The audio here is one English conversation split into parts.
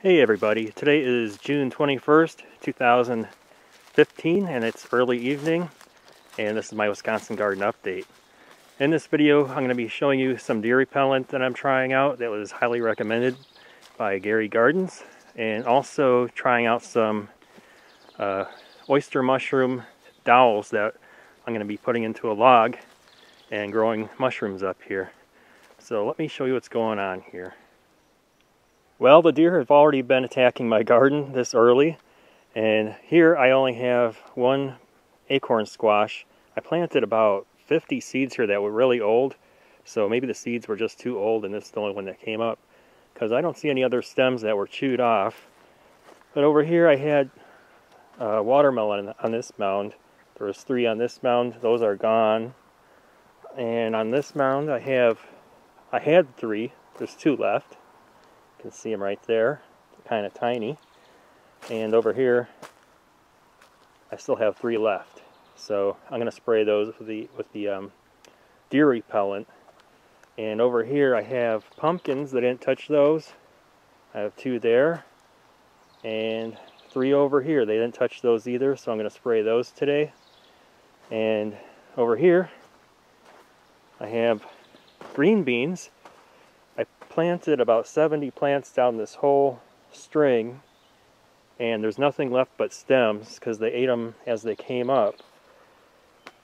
Hey everybody, today is June 21st, 2015, and it's early evening, and this is my Wisconsin garden update. In this video, I'm going to be showing you some deer repellent that I'm trying out that was highly recommended by Gary Gardens, and also trying out some oyster mushroom dowels that I'm going to be putting into a log and growing mushrooms up here. So let me show you what's going on here. Well, the deer have already been attacking my garden this early, and here I only have one acorn squash. I planted about 50 seeds here that were really old, so maybe the seeds were just too old and this is the only one that came up, because I don't see any other stems that were chewed off. But over here I had watermelon on this mound. There was 3 on this mound, those are gone. And on this mound I had 3, there's 2 left. You can see them right there, kind of tiny. And over here I still have 3 left, so I'm going to spray those with the deer repellent. And over here I have pumpkins that didn't touch those. I have 2 there and 3 over here. They didn't touch those either, so I'm going to spray those today. And over here I have green beans. I planted about 70 plants down this whole string, and there's nothing left but stems because they ate them as they came up,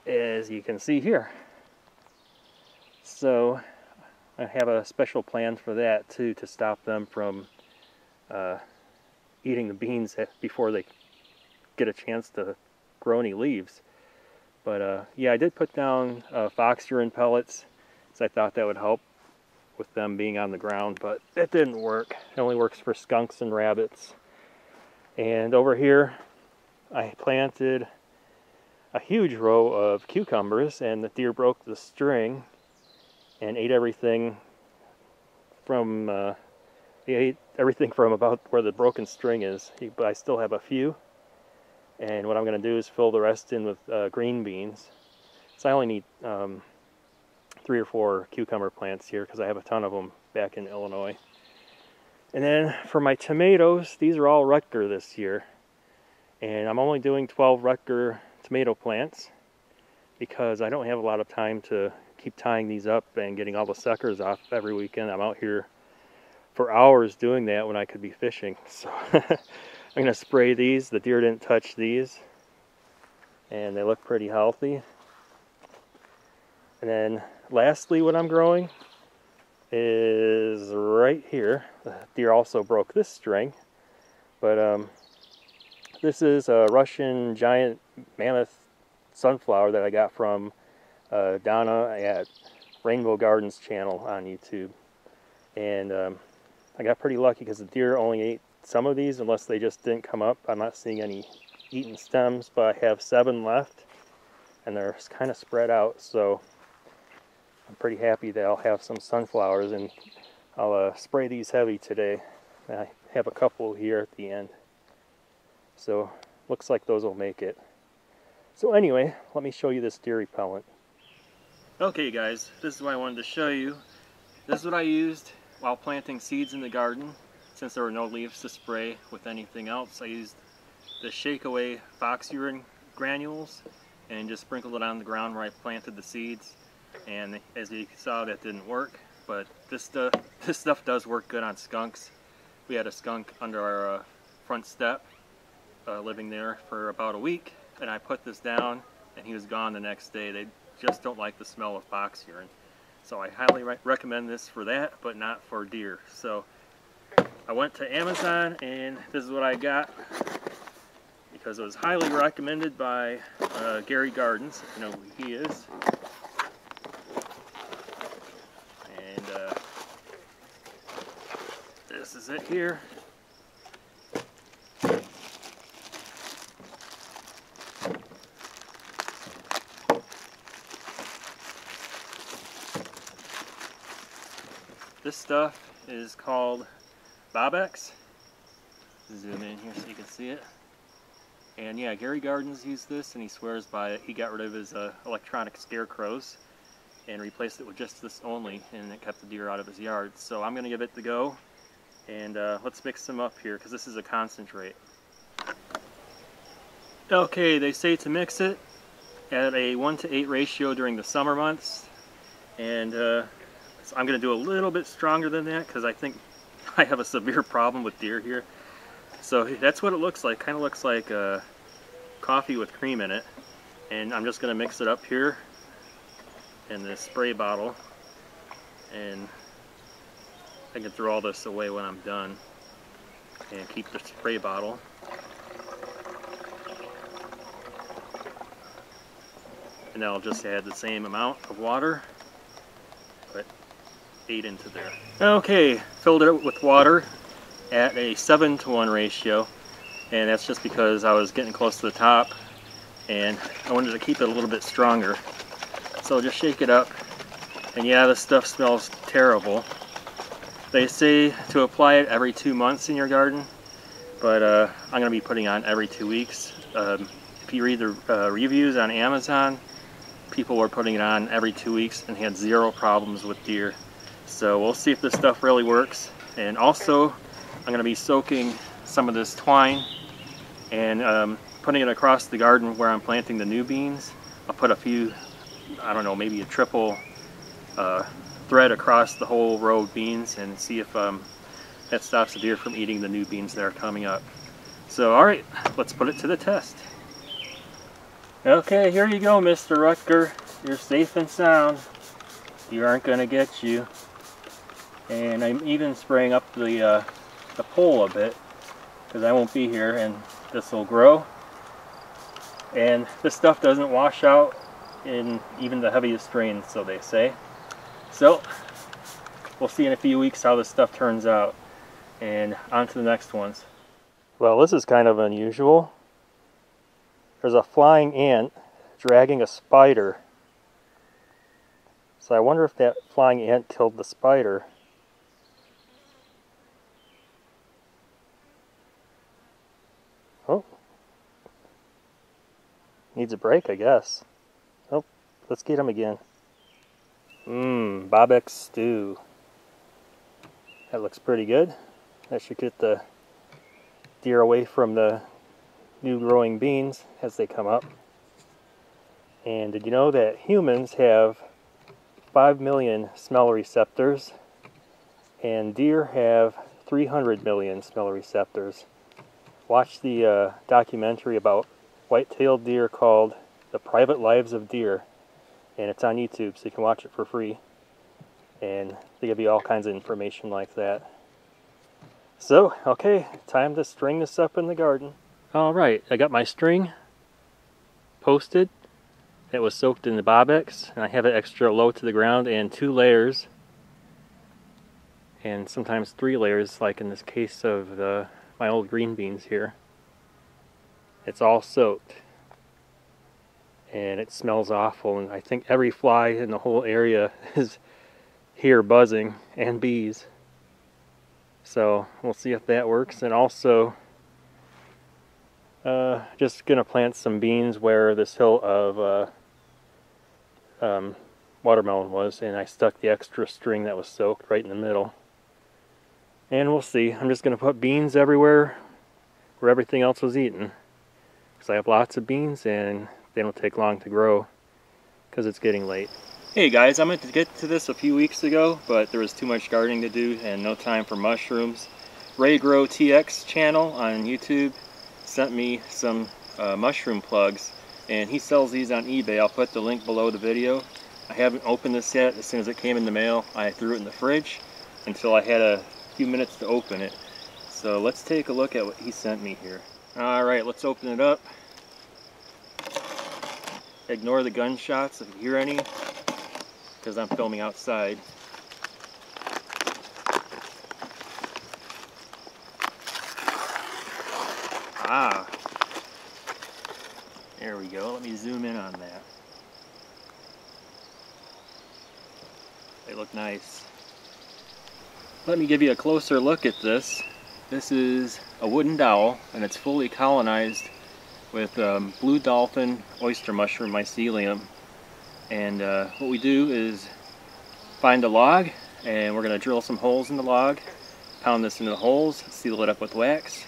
as you can see here. So I have a special plan for that too, to stop them from eating the beans before they get a chance to grow any leaves. But yeah, I did put down fox urine pellets, so I thought that would help with them being on the ground, but it didn't work. It only works for skunks and rabbits. And over here I planted a huge row of cucumbers, and the deer broke the string and ate everything from about where the broken string is. But I still have a few, and what I'm going to do is fill the rest in with green beans. So I only need 3 or 4 cucumber plants here because I have a ton of them back in Illinois. And then for my tomatoes, these are all Rutger this year, and I'm only doing 12 Rutger tomato plants because I don't have a lot of time to keep tying these up and getting all the suckers off every weekend. I'm out here for hours doing that when I could be fishing. So I'm going to spray these. The deer didn't touch these, and they look pretty healthy. And then lastly, what I'm growing is right here. The deer also broke this string, but this is a Russian giant mammoth sunflower that I got from Donna at Rainbow Gardens channel on YouTube. And I got pretty lucky because the deer only ate some of these, unless they just didn't come up. I'm not seeing any eaten stems, but I have 7 left, and they're kind of spread out, so I'm pretty happy that I'll have some sunflowers, and I'll spray these heavy today. I have a couple here at the end, so looks like those will make it. So anyway, let me show you this deer repellent. Okay guys, this is what I wanted to show you. This is what I used while planting seeds in the garden. Since there were no leaves to spray with anything else, I used the Shake Away fox urine granules and just sprinkled it on the ground where I planted the seeds. And as you saw, that didn't work, but this stuff does work good on skunks. We had a skunk under our front step living there for about a week, and I put this down and he was gone the next day. They just don't like the smell of fox urine, so I highly recommend this for that, but not for deer. So I went to Amazon, and this is what I got because it was highly recommended by Gary Gardens, if you know who he is. This is it here. This stuff is called Bobex. Zoom in here so you can see it. And yeah, Gary Gardens used this, and he swears by it. He got rid of his electronic scarecrows and replaced it with just this only, and it kept the deer out of his yard. So I'm going to give it the go And let's mix them up here because this is a concentrate. Okay, they say to mix it at a 1:8 ratio during the summer months, and so I'm going to do a little bit stronger than that because I think I have a severe problem with deer here. So that's what it looks like. Kind of looks like coffee with cream in it. And I'm just going to mix it up here in this spray bottle, and I can throw all this away when I'm done and keep the spray bottle. And I'll just add the same amount of water, but 8 into there. Okay, filled it up with water at a 7:1 ratio, and that's just because I was getting close to the top and I wanted to keep it a little bit stronger. So just shake it up, and yeah, this stuff smells terrible. They say to apply it every 2 months in your garden, but I'm going to be putting on every 2 weeks. If you read the reviews on Amazon, people were putting it on every 2 weeks and had 0 problems with deer. So we'll see if this stuff really works. And also, I'm going to be soaking some of this twine and putting it across the garden where I'm planting the new beans. I'll put a few, I don't know, maybe a triple thread across the whole row of beans and see if that stops the deer from eating the new beans that are coming up. So alright, let's put it to the test. Okay, here you go, Mr. Rutger. You're safe and sound. You aren't going to get you. And I'm even spraying up the pole a bit because I won't be here, and this will grow. And this stuff doesn't wash out in even the heaviest rain, so they say. So we'll see in a few weeks how this stuff turns out, and on to the next ones. Well, this is kind of unusual. There's a flying ant dragging a spider. So I wonder if that flying ant killed the spider. Oh. Needs a break, I guess. Oh, let's get him again. Bobek stew. That looks pretty good. That should get the deer away from the new growing beans as they come up. And did you know that humans have 5 million smell receptors and deer have 300 million smell receptors? Watch the documentary about white-tailed deer called The Private Lives of Deer, and it's on YouTube, so you can watch it for free, and they give you all kinds of information like that. So, okay, time to string this up in the garden. Alright, I got my string posted. It was soaked in the Bobex, and I have it extra low to the ground and 2 layers, and sometimes 3 layers, like in this case of my old green beans here. It's all soaked, and it smells awful, and I think every fly in the whole area is here buzzing, and bees. So we'll see if that works. And also just gonna plant some beans where this hill of watermelon was, and I stuck the extra string that was soaked right in the middle. And we'll see. I'm just gonna put beans everywhere where everything else was eaten, because I have lots of beans and they don't take long to grow because it's getting late. Hey guys, I meant to get to this a few weeks ago, but there was too much gardening to do and no time for mushrooms. Ray Grow TX channel on YouTube sent me some mushroom plugs, and he sells these on eBay. I'll put the link below the video. I haven't opened this yet. As soon as it came in the mail, I threw it in the fridge until I had a few minutes to open it. So let's take a look at what he sent me here. Alright, let's open it up. Ignore the gunshots if you hear any, because I'm filming outside. There we go. Let me zoom in on that. They look nice. Let me give you a closer look at this. This is a wooden dowel, and it's fully colonized with blue dolphin oyster mushroom mycelium. And what we do is find a log, and we're going to drill some holes in the log, pound this into the holes, seal it up with wax,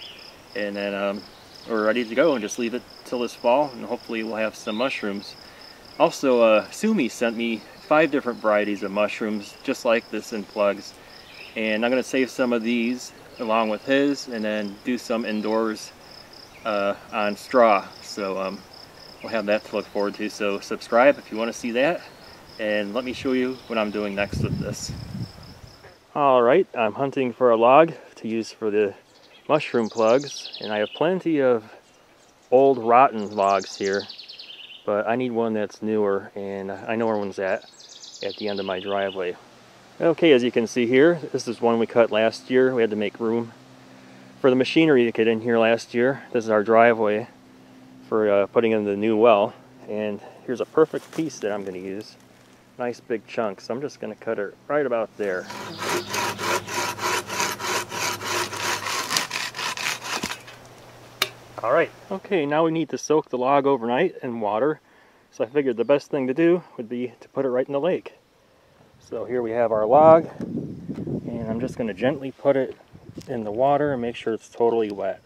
and then we're ready to go and just leave it till this fall, and hopefully we'll have some mushrooms. Also, Sumi sent me 5 different varieties of mushrooms just like this in plugs, and I'm going to save some of these along with his and then do some indoors on straw. So we'll have that to look forward to. So subscribe if you want to see that, and let me show you what I'm doing next with this. Alright, I'm hunting for a log to use for the mushroom plugs, and I have plenty of old rotten logs here, but I need one that's newer, and I know where one's at the end of my driveway. Okay, as you can see here, this is one we cut last year. We had to make room for the machinery to get in here last year. This is our driveway for putting in the new well, and here's a perfect piece that I'm going to use. Nice big chunk, so I'm just going to cut it right about there. Alright, okay, now we need to soak the log overnight in water, so I figured the best thing to do would be to put it right in the lake. So here we have our log, and I'm just going to gently put it in the water and make sure it's totally wet.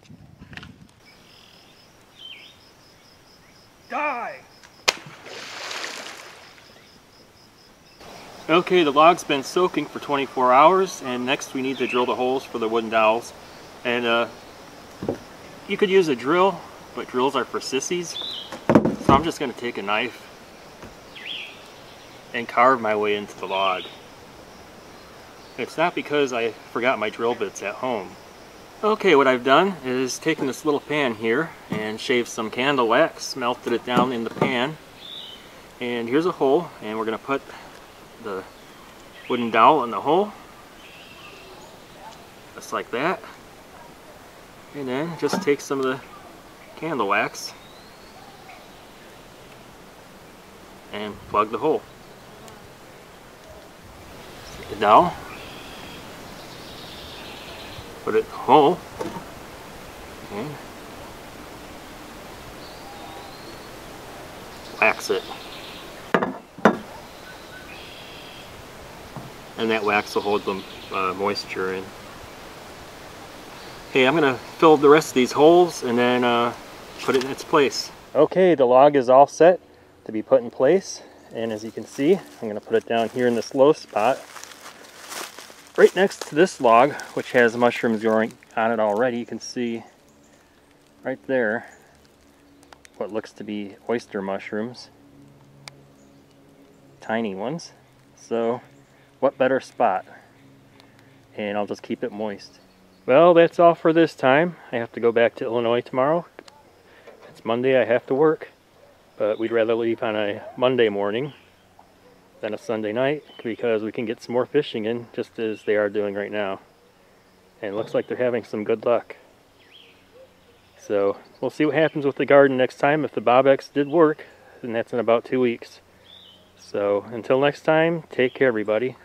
Die! Okay, the log's been soaking for 24 hours, and next we need to drill the holes for the wooden dowels. And you could use a drill, but drills are for sissies. So I'm just going to take a knife and carve my way into the log. It's not because I forgot my drill bits at home. Okay, what I've done is taken this little pan here and shaved some candle wax, melted it down in the pan. And here's a hole, and we're going to put the wooden dowel in the hole, just like that, and then just take some of the candle wax and plug the hole. Take the dowel, put it in the hole, and wax it. And that wax will hold the moisture in. Okay, I'm going to fill the rest of these holes and then put it in its place. Okay, the log is all set to be put in place, and as you can see, I'm going to put it down here in this low spot right next to this log, which has mushrooms growing on it already. You can see right there what looks to be oyster mushrooms, tiny ones. So what better spot? And I'll just keep it moist. Well, that's all for this time. I have to go back to Illinois tomorrow. It's Monday, I have to work, but we'd rather leave on a Monday morning than a Sunday night because we can get some more fishing in, just as they are doing right now. And it looks like they're having some good luck. So we'll see what happens with the garden next time. If the Bob-X did work, then that's in about 2 weeks. So until next time, take care everybody.